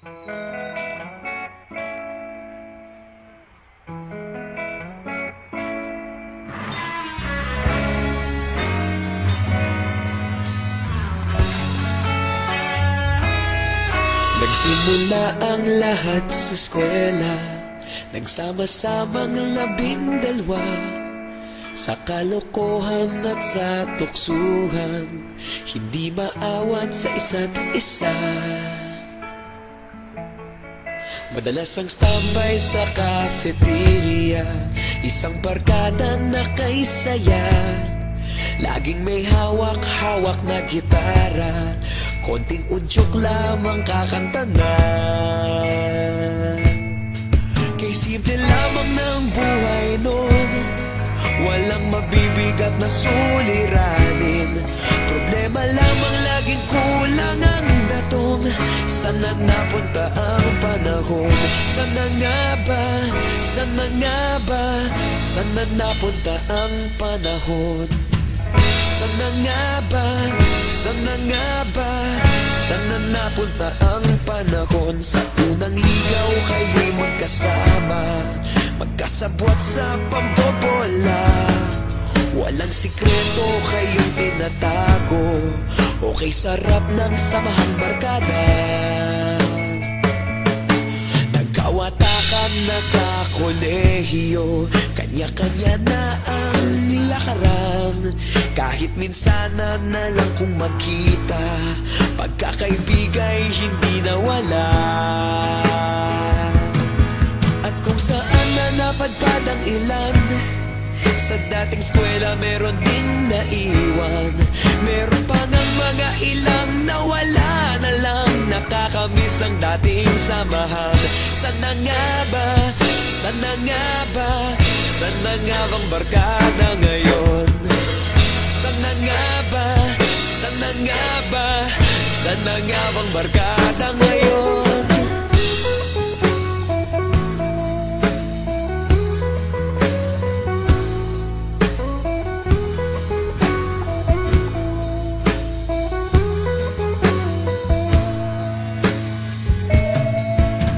Nagsimula ang lahat sa eskwela, nagsama-samang 12 sa kalokohan at sa tuksuhan, hindi maawat sa isa't isa. Madalas ang standby sa cafeteria, isang barkada na kay saya, laging may hawak-hawak na gitara, konting udyok lamang kakanta na. Kay simple lamang ng buhay nun, walang mabibigat na suliranin, problema lamang laging kulang ang datong. Sana napunta ang panahon? Sana nga ba? Sana nga ba? Sana napunta ang panahon? Sana nga ba? Sana nga ba? Sana napunta ang panahon? Sa unang ligaw kayo'y magkasama, magkasabwat sa pambobola, walang sikreto kayong tinatago, okay sarap ng samahang barkada. Nagkawatakan na sa kolehiyo, kanya-kanya na ang lakaran, kahit minsanan na lang kung magkita, pagkakaibigay hindi nawala. At kung saan na napadpad ang ilan, sa dating eskwela meron ding naiwan, meron pa ngang mga ilang nawala na lang, nakakamiss ang dating samahan. Sana nga ba? Sana nga ba? Sana nga bang barkada ngayon? Sana nga ba? Sana nga ba? Sana nga bang barkada ngayon?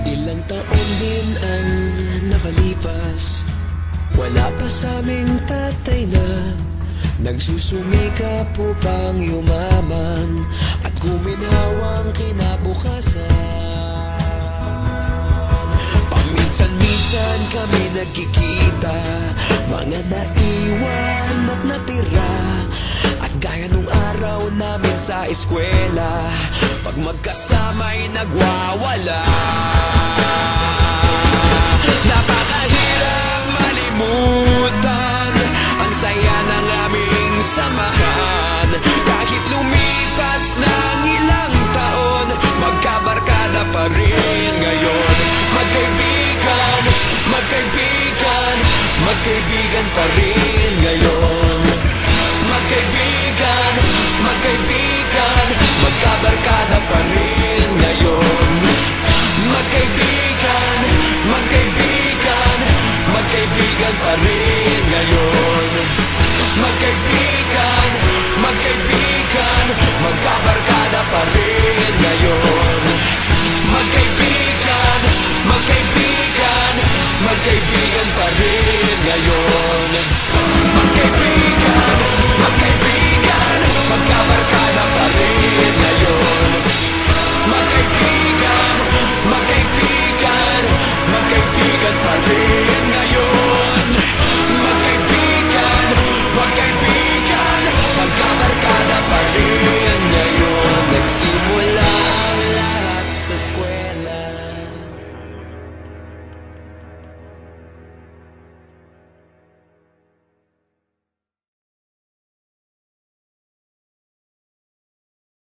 Ilang taon din ang nakalipas, wala pa sa aming tatay na nagsusumikap upang yumaman at guminhawang kinabukasan. Paminsan-minsan kami nagkikita, mga naiwan at natira, at gaya nung araw namin sa eskwela, pag magkasama'y nagwawala. Napakahirap malimutan ang saya ng aming samahan, kahit lumipas ng ilang taon, magkabarkada pa rin ngayon. Magkaibigan, magkaibigan, magkaibigan pa rin.